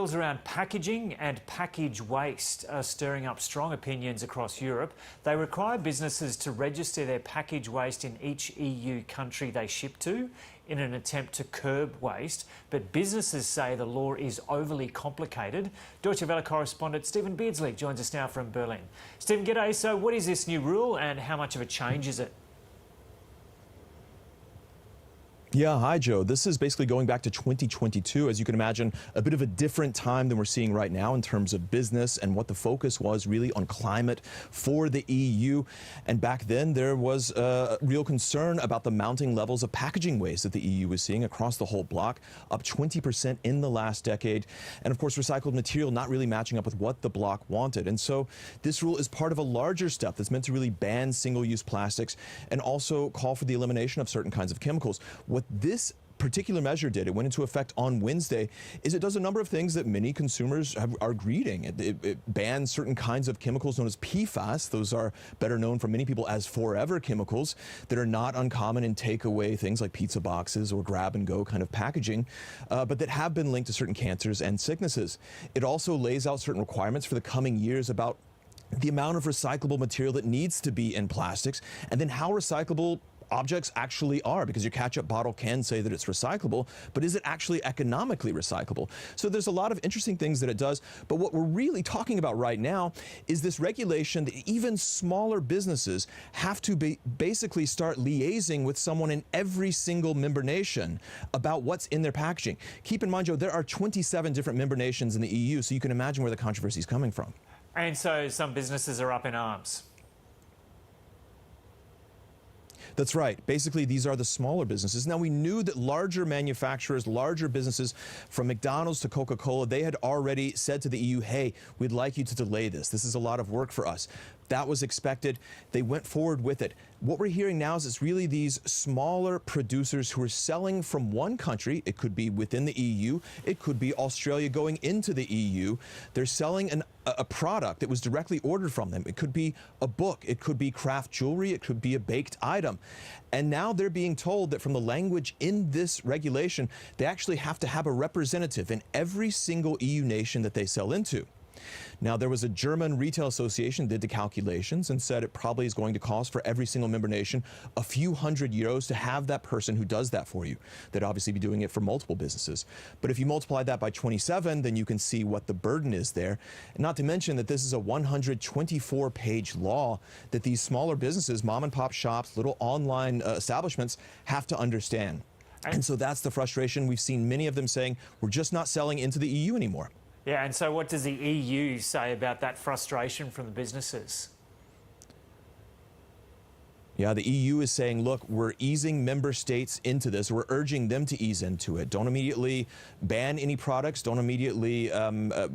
rules around packaging and package waste are stirring up strong opinions across Europe. They require businesses to register their package waste in each EU country they ship to in an attempt to curb waste. But businesses say the law is overly complicated. Deutsche Welle correspondent Stephen Beardsley joins us now from Berlin. Stephen, g'day. So what is this new rule and how much of a change is it? Yeah, hi, Joe. This is basically going back to 2022. As you can imagine, a bit of a different time than we're seeing right now in terms of business and what the focus was really on climate for the EU. And back then, there was a real concern about the mounting levels of packaging waste that the EU was seeing across the whole bloc, up 20% in the last decade. And of course, recycled material not really matching up with what the bloc wanted. And so this rule is part of a larger step that's meant to really ban single-use plastics and also call for the elimination of certain kinds of chemicals. What this particular measure did, it went into effect on Wednesday, is it does a number of things that many consumers are greeting. It bans certain kinds of chemicals known as PFAS. Those are better known for many people as forever chemicals that are not uncommon in takeaway things like pizza boxes or grab-and-go kind of packaging, but that have been linked to certain cancers and sicknesses. It also lays out certain requirements for the coming years about the amount of recyclable material that needs to be in plastics, and then how recyclable objects actually are, because your ketchup bottle can say that it's recyclable, but is it actually economically recyclable? So there's a lot of interesting things that it does, but what we're really talking about right now is this regulation that even smaller businesses have to basically start liaising with someone in every single member nation about what's in their packaging. Keep in mind, Joe, there are 27 different member nations in the EU, so you can imagine where the controversy is coming from. And so some businesses are up in arms. That's right. Basically, these are the smaller businesses. Now, we knew that larger manufacturers, larger businesses, from McDonald's to Coca-Cola, they had already said to the EU, hey, we'd like you to delay this. This is a lot of work for us. That was expected. They went forward with it. What we're hearing now is it's really these smaller producers who are selling from one country. It could be within the EU. It could be Australia going into the EU. They're selling a product that was directly ordered from them. It could be a book. It could be craft jewelry. It could be a baked item. And now they're being told that from the language in this regulation, they actually have to have a representative in every single EU nation that they sell into. Now, there was a German retail association that did the calculations and said it probably is going to cost for every single member nation a few €100 to have that person who does that for you. They'd obviously be doing it for multiple businesses. But if you multiply that by 27, then you can see what the burden is there. And not to mention that this is a 124-page law that these smaller businesses, mom and pop shops, little online establishments have to understand. And so that's the frustration. We've seen many of them saying, we're just not selling into the EU anymore. Yeah, and so what does the EU say about that frustration from the businesses? Yeah, the EU is saying, look, we're easing member states into this. We're urging them to ease into it. Don't immediately ban any products. Don't immediately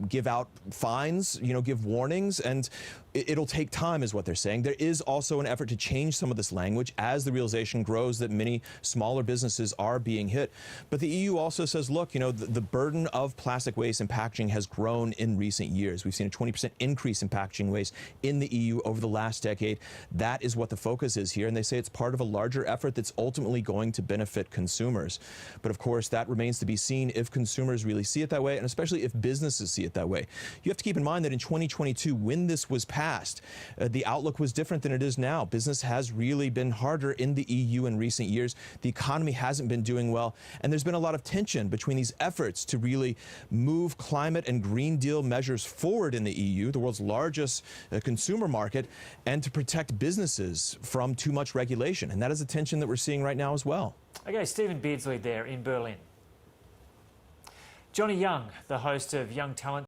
give out fines, give warnings. And it'll take time is what they're saying. There is also an effort to change some of this language as the realization grows that many smaller businesses are being hit. But the EU also says, look, the burden of plastic waste and packaging has grown in recent years. We've seen a 20% increase in packaging waste in the EU over the last decade. That is what the focus is here. And they say it's part of a larger effort that's ultimately going to benefit consumers. But of course, that remains to be seen if consumers really see it that way, and especially if businesses see it that way. You have to keep in mind that in 2022, when this was passed, the outlook was different than it is now. Business has really been harder in the EU in recent years. The economy hasn't been doing well, and there's been a lot of tension between these efforts to really move climate and Green Deal measures forward in the EU, the world's largest consumer market, and to protect businesses from too much regulation. And that is a tension that we're seeing right now as well. Okay, Stephen Beardsley there in Berlin. Johnny Young, the host of Young Talent